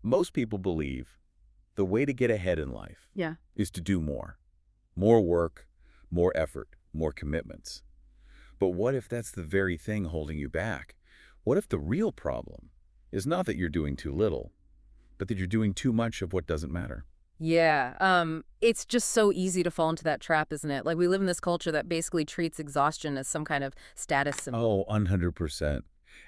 Most people believe the way to get ahead in life Yeah. is to do more. More work, more effort, more commitments. But what if that's the very thing holding you back? What if the real problem is not that you're doing too little, but that you're doing too much of what doesn't matter? Yeah. It's just so easy to fall into that trap, isn't it? Like we live in this culture that basically treats exhaustion as some kind of status symbol. Oh, 100%.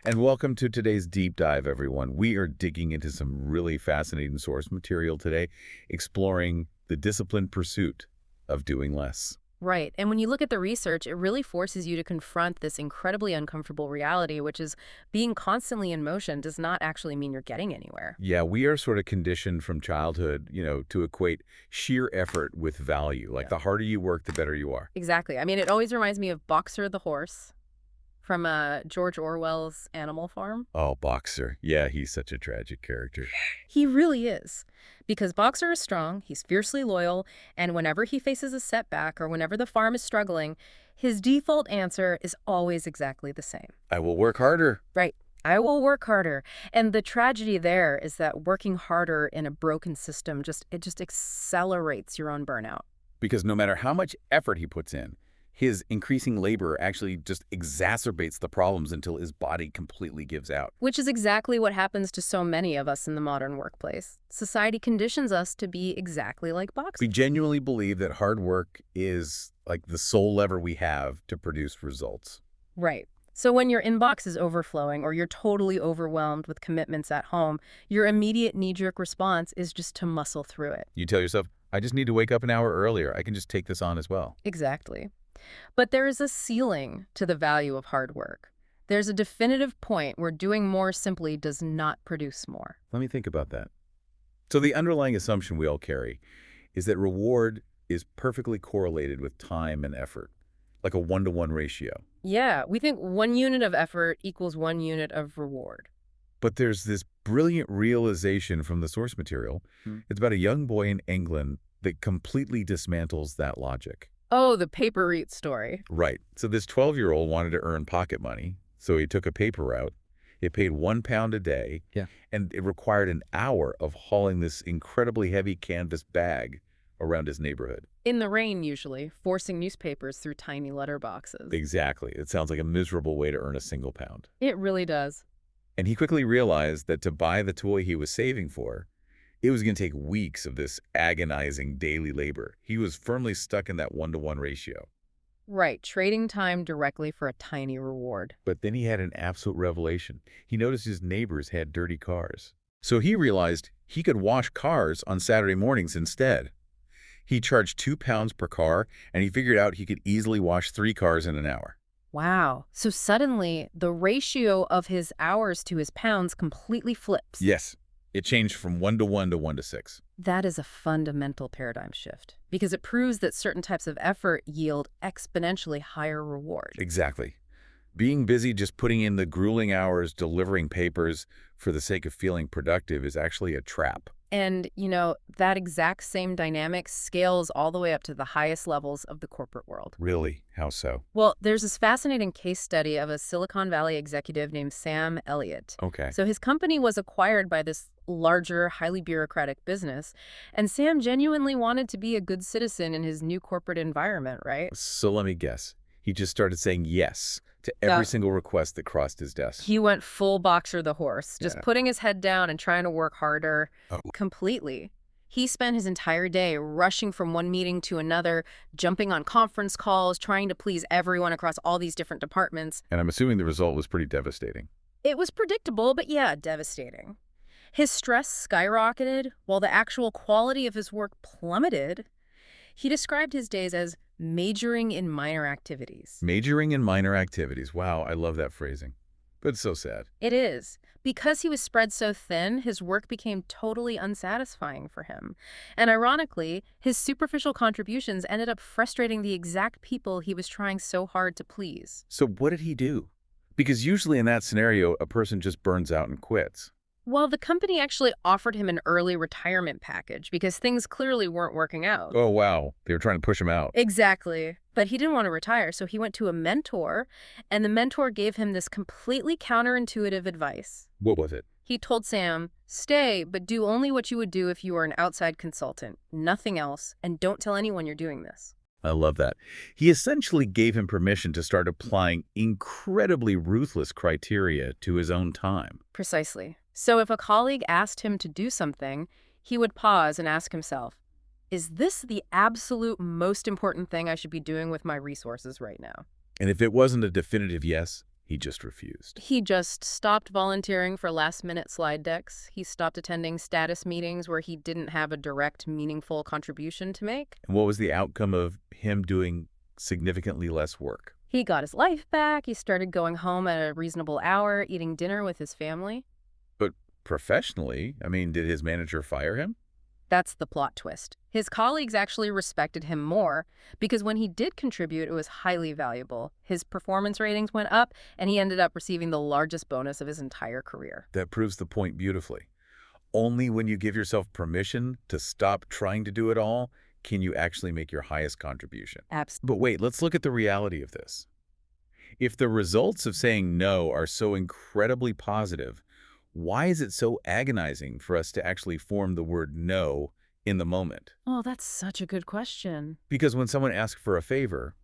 And welcome to today's deep dive, everyone. We are digging into some really fascinating source material today, exploring the disciplined pursuit of doing less. Right. And when you look at the research, it really forces you to confront this incredibly uncomfortable reality, which is being constantly in motion does not actually mean you're getting anywhere. Yeah, we are sort of conditioned from childhood, to equate sheer effort with value. Like Yeah. the harder you work, the better you are. Exactly. I mean, it always reminds me of Boxer the horse from George Orwell's Animal Farm. Oh, Boxer. Yeah, he's such a tragic character. He really is. Because Boxer is strong, he's fiercely loyal, and whenever he faces a setback or whenever the farm is struggling, his default answer is always exactly the same. I will work harder. Right. I will work harder. And the tragedy there is that working harder in a broken system just accelerates your own burnout. Because no matter how much effort he puts in, his increasing labor actually just exacerbates the problems until his body completely gives out. Which is exactly what happens to so many of us in the modern workplace. Society conditions us to be exactly like Boxer. We genuinely believe that hard work is like the sole lever we have to produce results. Right. So when your inbox is overflowing or you're totally overwhelmed with commitments at home, your immediate knee-jerk response is just to muscle through it. You tell yourself, I just need to wake up an hour earlier. I can just take this on as well. Exactly. But there is a ceiling to the value of hard work. There's a definitive point where doing more simply does not produce more. Let me think about that. So the underlying assumption we all carry is that reward is perfectly correlated with time and effort, like a one-to-one ratio. Yeah, we think 1 unit of effort equals 1 unit of reward. But there's this brilliant realization from the source material. It's about a young boy in England that completely dismantles that logic. Oh, the paper route story. Right. So this 12-year-old wanted to earn pocket money, so he took a paper route. It paid £1 a day, and it required an hour of hauling this incredibly heavy canvas bag around his neighborhood. In the rain, usually, forcing newspapers through tiny letter boxes. Exactly. It sounds like a miserable way to earn a single pound. It really does. And he quickly realized that to buy the toy he was saving for, it was going to take weeks of this agonizing daily labor. He was firmly stuck in that one-to-one ratio. Right, trading time directly for a tiny reward. But then he had an absolute revelation. He noticed his neighbors had dirty cars. So he realized he could wash cars on Saturday mornings instead. He charged £2 per car, and he figured out he could easily wash 3 cars in an hour. Wow. So suddenly, the ratio of his hours to his pounds completely flips. Yes. It changed from 1-to-1 to 1-to-6. That is a fundamental paradigm shift because it proves that certain types of effort yield exponentially higher reward. Exactly. Being busy just putting in the grueling hours delivering papers for the sake of feeling productive is actually a trap. And, that exact same dynamic scales all the way up to the highest levels of the corporate world. Really? How so? Well, there's this fascinating case study of a Silicon Valley executive named Sam Elliott. Okay. So his company was acquired by this larger, highly bureaucratic business, and Sam genuinely wanted to be a good citizen in his new corporate environment, right? So let me guess. He just started saying yes to every single request that crossed his desk. He went full Boxer the horse, just Yeah. putting his head down and trying to work harder. Oh. Completely. He spent his entire day rushing from one meeting to another, jumping on conference calls, trying to please everyone across all these different departments. And I'm assuming the result was pretty devastating. It was predictable, but yeah, devastating. His stress skyrocketed while the actual quality of his work plummeted. He described his days as majoring in minor activities. Majoring in minor activities. Wow, I love that phrasing. But it's so sad. It is. Because he was spread so thin, his work became totally unsatisfying for him. And ironically, his superficial contributions ended up frustrating the exact people he was trying so hard to please. So what did he do? Because usually in that scenario, a person just burns out and quits. Well, the company actually offered him an early retirement package because things clearly weren't working out. Oh, wow. They were trying to push him out. Exactly. But he didn't want to retire, so he went to a mentor, and the mentor gave him this completely counterintuitive advice. What was it? He told Sam, "Stay, but do only what you would do if you were an outside consultant. Nothing else, and don't tell anyone you're doing this." I love that. He essentially gave him permission to start applying incredibly ruthless criteria to his own time. Precisely. So if a colleague asked him to do something, he would pause and ask himself, is this the absolute most important thing I should be doing with my resources right now? And if it wasn't a definitive yes, he just refused. He just stopped volunteering for last-minute slide decks. He stopped attending status meetings where he didn't have a direct, meaningful contribution to make. And what was the outcome of him doing significantly less work? He got his life back. He started going home at a reasonable hour, eating dinner with his family. But professionally, I mean, did his manager fire him? That's the plot twist. His colleagues actually respected him more because when he did contribute, it was highly valuable. His performance ratings went up, and he ended up receiving the largest bonus of his entire career. That proves the point beautifully. Only when you give yourself permission to stop trying to do it all can you actually make your highest contribution. Absolutely. But wait, let's look at the reality of this. If the results of saying no are so incredibly positive, why is it so agonizing for us to actually form the word no in the moment? Oh, that's such a good question. Because when someone asks for a favor,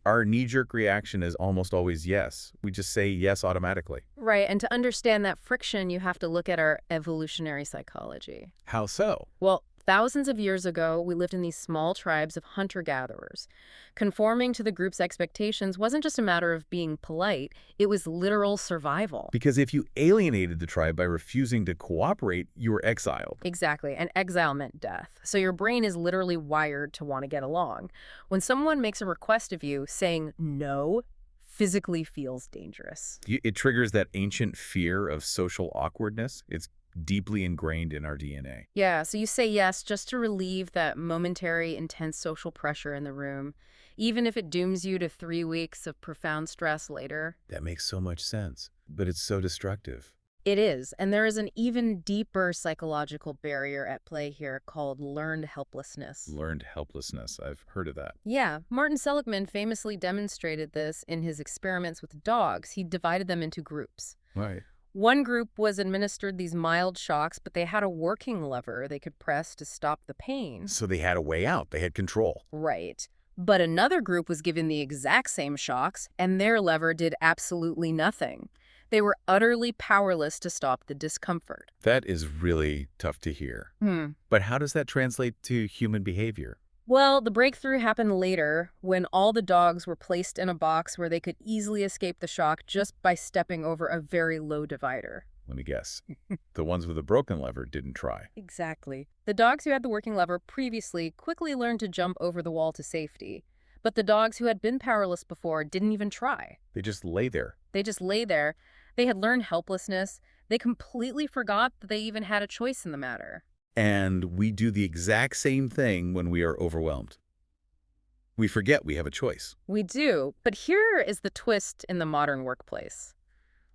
our knee-jerk reaction is almost always yes. We just say yes automatically. Right, and to understand that friction, you have to look at our evolutionary psychology. How so? Well, thousands of years ago, we lived in these small tribes of hunter-gatherers. Conforming to the group's expectations wasn't just a matter of being polite, it was literal survival. Because if you alienated the tribe by refusing to cooperate, you were exiled. Exactly, and exile meant death. So your brain is literally wired to want to get along. When someone makes a request of you, saying no physically feels dangerous. It triggers that ancient fear of social awkwardness. It's deeply ingrained in our DNA. Yeah, so you say yes just to relieve that momentary, intense social pressure in the room, even if it dooms you to 3 weeks of profound stress later. That makes so much sense, but it's so destructive. It is, and there is an even deeper psychological barrier at play here called learned helplessness. Learned helplessness. I've heard of that. Yeah, Martin Seligman famously demonstrated this in his experiments with dogs. He divided them into groups. Right. One group was administered these mild shocks, but they had a working lever they could press to stop the pain. So they had a way out. They had control. Right. But another group was given the exact same shocks, and their lever did absolutely nothing. They were utterly powerless to stop the discomfort. That is really tough to hear. But how does that translate to human behavior? Well, the breakthrough happened later when all the dogs were placed in a box where they could easily escape the shock just by stepping over a very low divider. Let me guess. The ones with a broken lever didn't try. Exactly. The dogs who had the working lever previously quickly learned to jump over the wall to safety. But the dogs who had been powerless before didn't even try. They just lay there. They just lay there. They had learned helplessness. They completely forgot that they even had a choice in the matter. And we do the exact same thing when we are overwhelmed. We forget we have a choice. We do, but here is the twist in the modern workplace.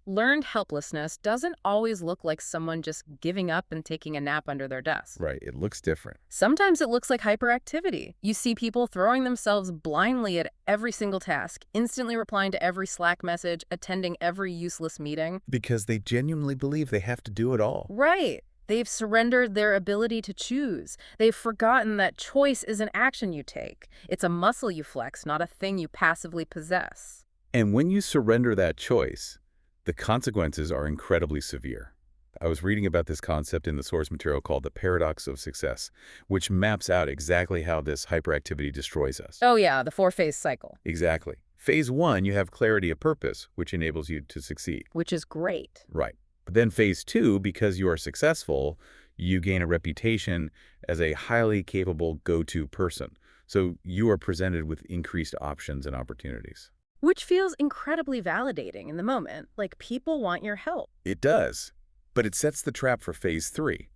Learned helplessness doesn't always look like someone just giving up and taking a nap under their desk. Right, it looks different. Sometimes it looks like hyperactivity. You see people throwing themselves blindly at every single task, instantly replying to every Slack message, attending every useless meeting. Because they genuinely believe they have to do it all. Right. They've surrendered their ability to choose. They've forgotten that choice is an action you take. It's a muscle you flex, not a thing you passively possess. And when you surrender that choice, the consequences are incredibly severe. I was reading about this concept in the source material called the paradox of success, which maps out exactly how this hyperactivity destroys us. Oh yeah, the 4-phase cycle. Exactly. Phase 1, you have clarity of purpose, which enables you to succeed. Which is great. Right. But then phase 2, because you are successful, you gain a reputation as a highly capable go-to person. So you are presented with increased options and opportunities. Which feels incredibly validating in the moment, like people want your help. It does, but it sets the trap for phase 3.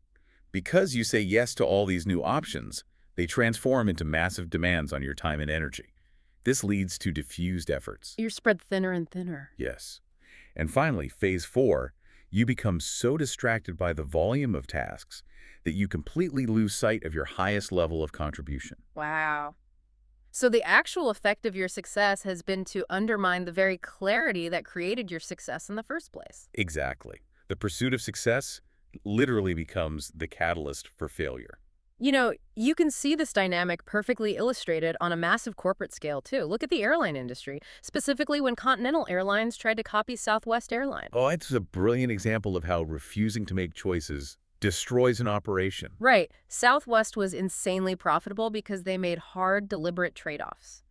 Because you say yes to all these new options, they transform into massive demands on your time and energy. This leads to diffused efforts. You're spread thinner and thinner. Yes. And finally, phase 4, you become so distracted by the volume of tasks that you completely lose sight of your highest level of contribution. Wow. So the actual effect of your success has been to undermine the very clarity that created your success in the first place. Exactly. The pursuit of success literally becomes the catalyst for failure. You know, you can see this dynamic perfectly illustrated on a massive corporate scale, too. Look at the airline industry, specifically when Continental Airlines tried to copy Southwest Airlines. Oh, it's a brilliant example of how refusing to make choices destroys an operation. Right. Southwest was insanely profitable because they made hard, deliberate trade-offs.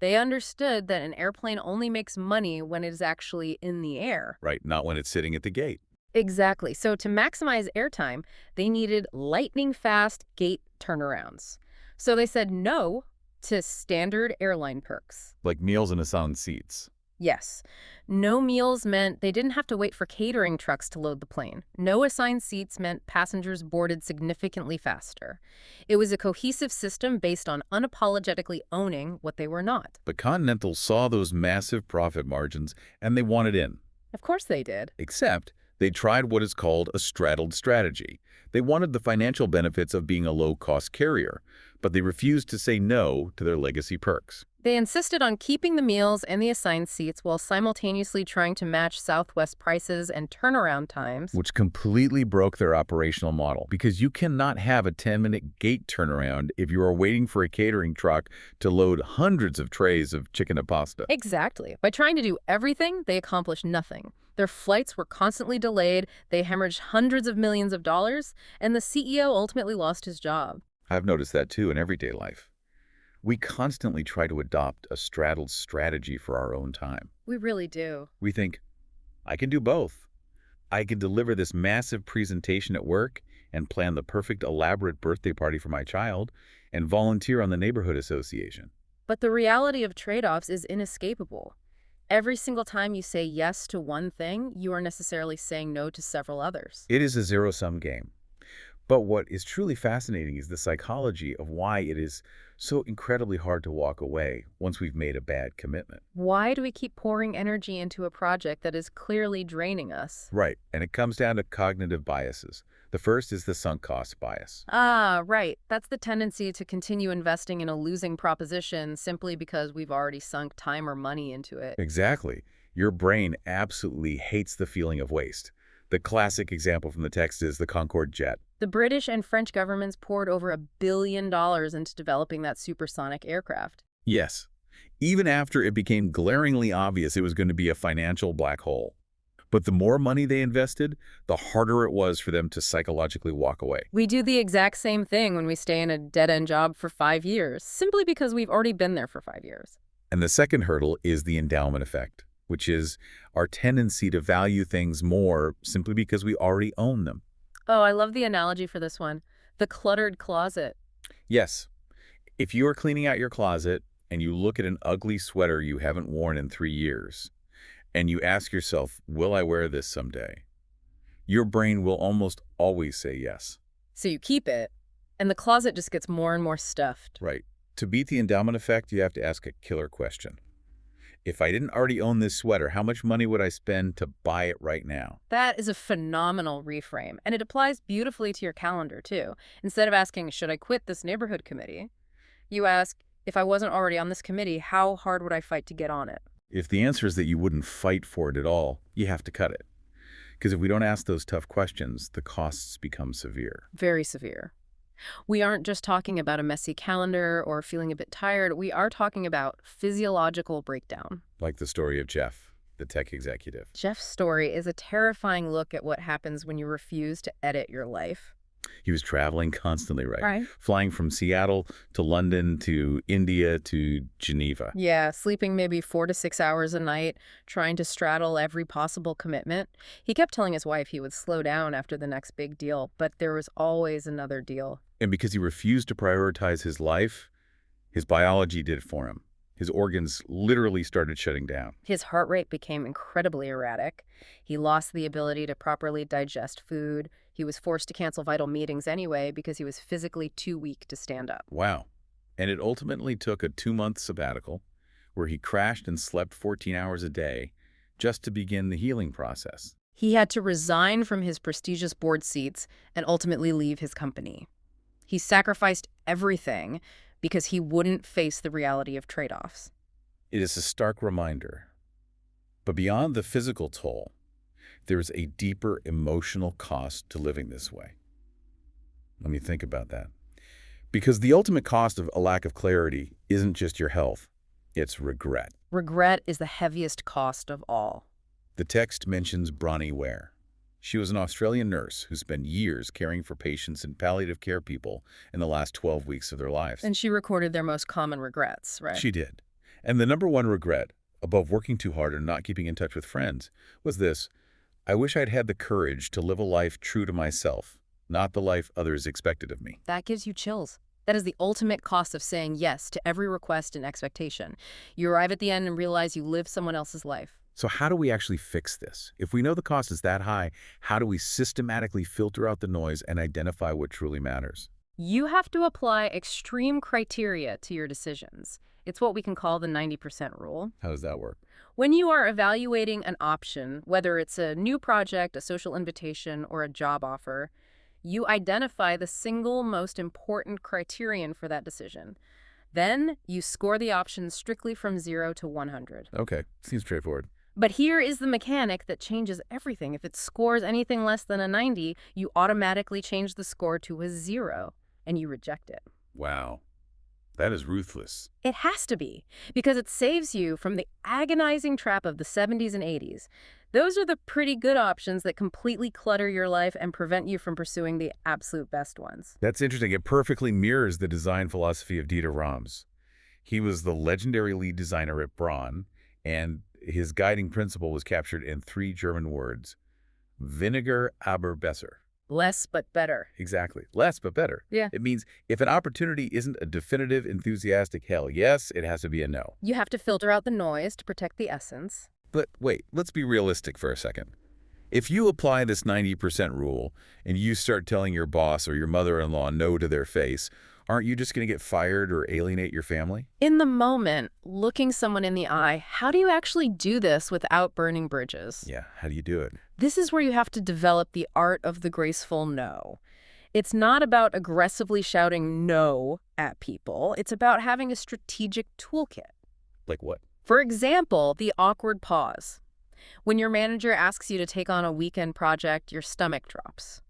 They understood that an airplane only makes money when it is actually in the air. Right, not when it's sitting at the gate. Exactly. So to maximize airtime, they needed lightning-fast gate turnarounds. So they said no to standard airline perks. Like meals and assigned seats. Yes. No meals meant they didn't have to wait for catering trucks to load the plane. No assigned seats meant passengers boarded significantly faster. It was a cohesive system based on unapologetically owning what they were not. But Continental saw those massive profit margins and they wanted in. Of course they did. Except they tried what is called a straddled strategy. They wanted the financial benefits of being a low-cost carrier, but they refused to say no to their legacy perks. They insisted on keeping the meals and the assigned seats while simultaneously trying to match Southwest prices and turnaround times. Which completely broke their operational model, because you cannot have a 10-minute gate turnaround if you are waiting for a catering truck to load hundreds of trays of chicken and pasta. Exactly. By trying to do everything, they accomplished nothing. Their flights were constantly delayed, they hemorrhaged hundreds of millions of dollars, and the CEO ultimately lost his job. I've noticed that too in everyday life. We constantly try to adopt a straddled strategy for our own time. We really do. We think, I can do both. I can deliver this massive presentation at work and plan the perfect elaborate birthday party for my child and volunteer on the neighborhood association. But the reality of trade-offs is inescapable. Every single time you say yes to one thing, you are necessarily saying no to several others. It is a zero-sum game. But what is truly fascinating is the psychology of why it is so incredibly hard to walk away once we've made a bad commitment. Why do we keep pouring energy into a project that is clearly draining us? Right, and it comes down to cognitive biases. The first is the sunk cost bias. Ah, right. That's the tendency to continue investing in a losing proposition simply because we've already sunk time or money into it. Exactly. Your brain absolutely hates the feeling of waste. The classic example from the text is the Concorde jet. The British and French governments poured over $1 billion into developing that supersonic aircraft. Yes, even after it became glaringly obvious it was going to be a financial black hole. But the more money they invested, the harder it was for them to psychologically walk away. We do the exact same thing when we stay in a dead-end job for 5 years, simply because we've already been there for 5 years. And the second hurdle is the endowment effect, which is our tendency to value things more simply because we already own them. Oh, I love the analogy for this one. The cluttered closet. Yes, if you are cleaning out your closet and you look at an ugly sweater you haven't worn in 3 years, and you ask yourself, will I wear this someday? Your brain will almost always say yes. So you keep it, and the closet just gets more and more stuffed. Right. To beat the endowment effect, you have to ask a killer question. If I didn't already own this sweater, how much money would I spend to buy it right now? That is a phenomenal reframe, and it applies beautifully to your calendar, too. Instead of asking, should I quit this neighborhood committee? You ask, if I wasn't already on this committee, how hard would I fight to get on it? If the answer is that you wouldn't fight for it at all, you have to cut it. Because if we don't ask those tough questions, the costs become severe. Very severe. We aren't just talking about a messy calendar or feeling a bit tired. We are talking about physiological breakdown. Like the story of Jeff, the tech executive. Jeff's story is a terrifying look at what happens when you refuse to edit your life. He was traveling constantly, right? Right. Flying from Seattle to London to India to Geneva. Yeah, sleeping maybe 4 to 6 hours a night, trying to straddle every possible commitment. He kept telling his wife he would slow down after the next big deal, but there was always another deal. And because he refused to prioritize his life, his biology did it for him. His organs literally started shutting down. His heart rate became incredibly erratic. He lost the ability to properly digest food. He was forced to cancel vital meetings anyway because he was physically too weak to stand up. Wow. And it ultimately took a 2-month sabbatical where he crashed and slept 14 hours a day just to begin the healing process. He had to resign from his prestigious board seats and ultimately leave his company. He sacrificed everything because he wouldn't face the reality of trade-offs. It is a stark reminder. But beyond the physical toll, There's a deeper emotional cost to living this way. Let me think about that. Because the ultimate cost of a lack of clarity isn't just your health, it's regret. Regret is the heaviest cost of all. The text mentions Bronnie Ware. She was an Australian nurse who spent years caring for patients and palliative care people in the last 12 weeks of their lives. And she recorded their most common regrets, right? She did. And the number one regret, above working too hard and not keeping in touch with friends, was this: I wish I'd had the courage to live a life true to myself, not the life others expected of me. That gives you chills. That is the ultimate cost of saying yes to every request and expectation. You arrive at the end and realize you live someone else's life. So how do we actually fix this? If we know the cost is that high, how do we systematically filter out the noise and identify what truly matters? You have to apply extreme criteria to your decisions. It's what we can call the 90% rule. How does that work? When you are evaluating an option, whether it's a new project, a social invitation, or a job offer, you identify the single most important criterion for that decision. Then you score the options strictly from 0 to 100. Okay, seems straightforward. But here is the mechanic that changes everything. If it scores anything less than a 90, you automatically change the score to a 0, and you reject it. Wow, that is ruthless. It has to be, because it saves you from the agonizing trap of the 70s and 80s. Those are the pretty good options that completely clutter your life and prevent you from pursuing the absolute best ones. That's interesting. It perfectly mirrors the design philosophy of Dieter Rams. He was the legendary lead designer at Braun, and his guiding principle was captured in 3 German words: weniger, aber besser. Less but better. Exactly. Less but better. Yeah. It means if an opportunity isn't a definitive, enthusiastic hell yes, it has to be a no. You have to filter out the noise to protect the essence. But wait, let's be realistic for a second. If you apply this 90% rule and you start telling your boss or your mother-in-law no to their face, aren't you just going to get fired or alienate your family? In the moment, looking someone in the eye, how do you actually do this without burning bridges? Yeah, how do you do it? This is where you have to develop the art of the graceful no. It's not about aggressively shouting no at people. It's about having a strategic toolkit. Like what? For example, the awkward pause. When your manager asks you to take on a weekend project, your stomach drops.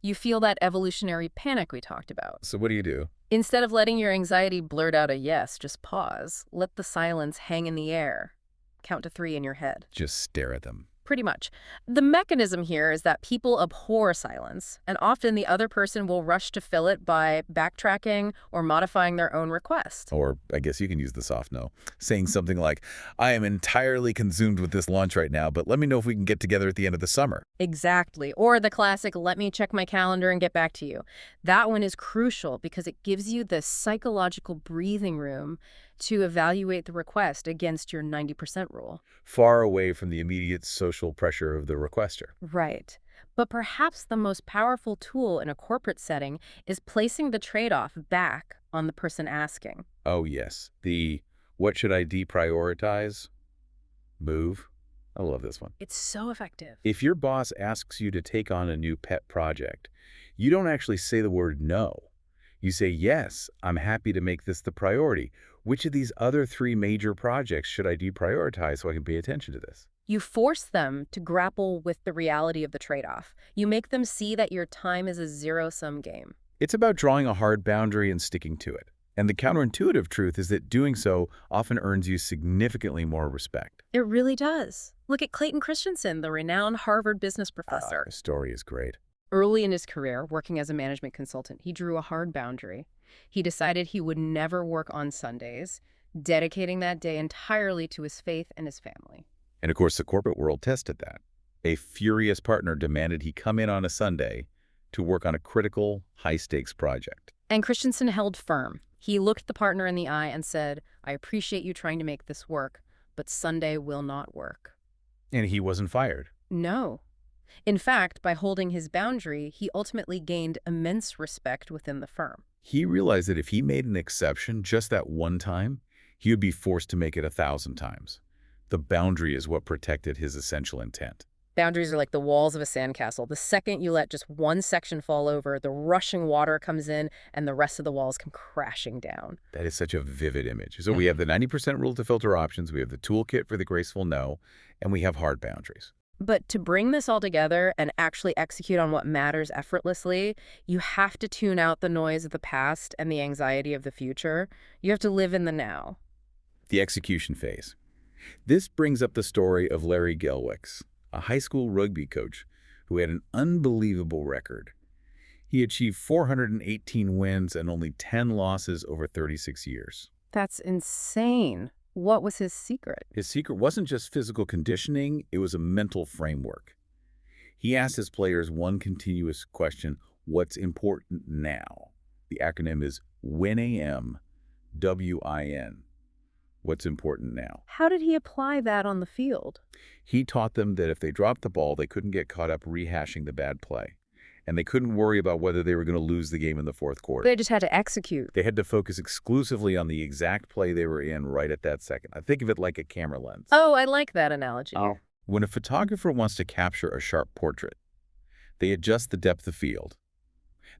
You feel that evolutionary panic we talked about. So what do you do? Instead of letting your anxiety blurt out a yes, just pause. Let the silence hang in the air. Count to 3 in your head. Just stare at them. Pretty much. The mechanism here is that people abhor silence, and often the other person will rush to fill it by backtracking or modifying their own request. Or I guess you can use the soft no, saying something like, I am entirely consumed with this lunch right now, but let me know if we can get together at the end of the summer. Exactly. Or the classic, let me check my calendar and get back to you. That one is crucial because it gives you the psychological breathing room to evaluate the request against your 90% rule. Far away from the immediate social pressure of the requester. Right. But perhaps the most powerful tool in a corporate setting is placing the trade-off back on the person asking. Oh, yes. The what should I deprioritize move. I love this one. It's so effective. If your boss asks you to take on a new pet project, you don't actually say the word no. You say, yes, I'm happy to make this the priority. Which of these other 3 major projects should I deprioritize so I can pay attention to this? You force them to grapple with the reality of the trade-off. You make them see that your time is a zero-sum game. It's about drawing a hard boundary and sticking to it. And the counterintuitive truth is that doing so often earns you significantly more respect. It really does. Look at Clayton Christensen, the renowned Harvard business professor. His story is great. Early in his career, working as a management consultant, he drew a hard boundary. He decided he would never work on Sundays, dedicating that day entirely to his faith and his family. And of course, the corporate world tested that. A furious partner demanded he come in on a Sunday to work on a critical, high-stakes project. And Christensen held firm. He looked the partner in the eye and said, I appreciate you trying to make this work, but Sunday will not work. And he wasn't fired. No. In fact, by holding his boundary, he ultimately gained immense respect within the firm. He realized that if he made an exception just that one time, he would be forced to make it 1,000 times. The boundary is what protected his essential intent. Boundaries are like the walls of a sandcastle. The second you let just one section fall over, the rushing water comes in and the rest of the walls come crashing down. That is such a vivid image. So we have the 90% rule to filter options, we have the toolkit for the graceful no, and we have hard boundaries. But to bring this all together and actually execute on what matters effortlessly, you have to tune out the noise of the past and the anxiety of the future. You have to live in the now. The execution phase. This brings up the story of Larry Gelwicks, a high school rugby coach who had an unbelievable record. He achieved 418 wins and only 10 losses over 36 years. That's insane. What was his secret? His secret wasn't just physical conditioning, it was a mental framework. He asked his players one continuous question: what's important now? The acronym is WIN-AM, W-I-N. What's important now? How did he apply that on the field? He taught them that if they dropped the ball, they couldn't get caught up rehashing the bad play. And they couldn't worry about whether they were going to lose the game in the fourth quarter. They just had to execute. They had to focus exclusively on the exact play they were in right at that second. I think of it like a camera lens. Oh, I like that analogy. When a photographer wants to capture a sharp portrait, they adjust the depth of field.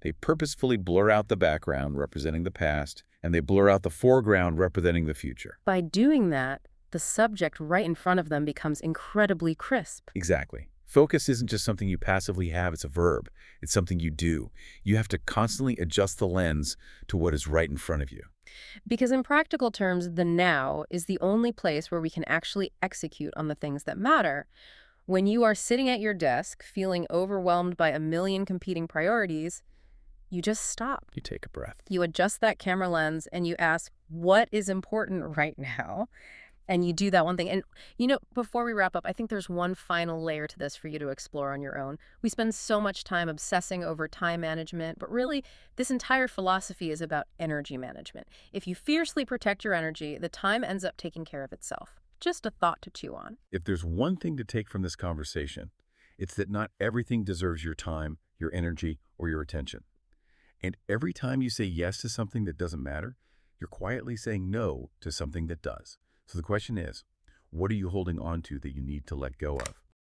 They purposefully blur out the background representing the past, and they blur out the foreground representing the future. By doing that, the subject right in front of them becomes incredibly crisp. Exactly. Focus isn't just something you passively have, it's a verb. It's something you do. You have to constantly adjust the lens to what is right in front of you. Because in practical terms, the now is the only place where we can actually execute on the things that matter. When you are sitting at your desk, feeling overwhelmed by a million competing priorities, you just stop. You take a breath. You adjust that camera lens and you ask, what is important right now? And you do that one thing. And, before we wrap up, I think there's one final layer to this for you to explore on your own. We spend so much time obsessing over time management, but really, this entire philosophy is about energy management. If you fiercely protect your energy, the time ends up taking care of itself. Just a thought to chew on. If there's one thing to take from this conversation, it's that not everything deserves your time, your energy, or your attention. And every time you say yes to something that doesn't matter, you're quietly saying no to something that does. So the question is, what are you holding on to that you need to let go of?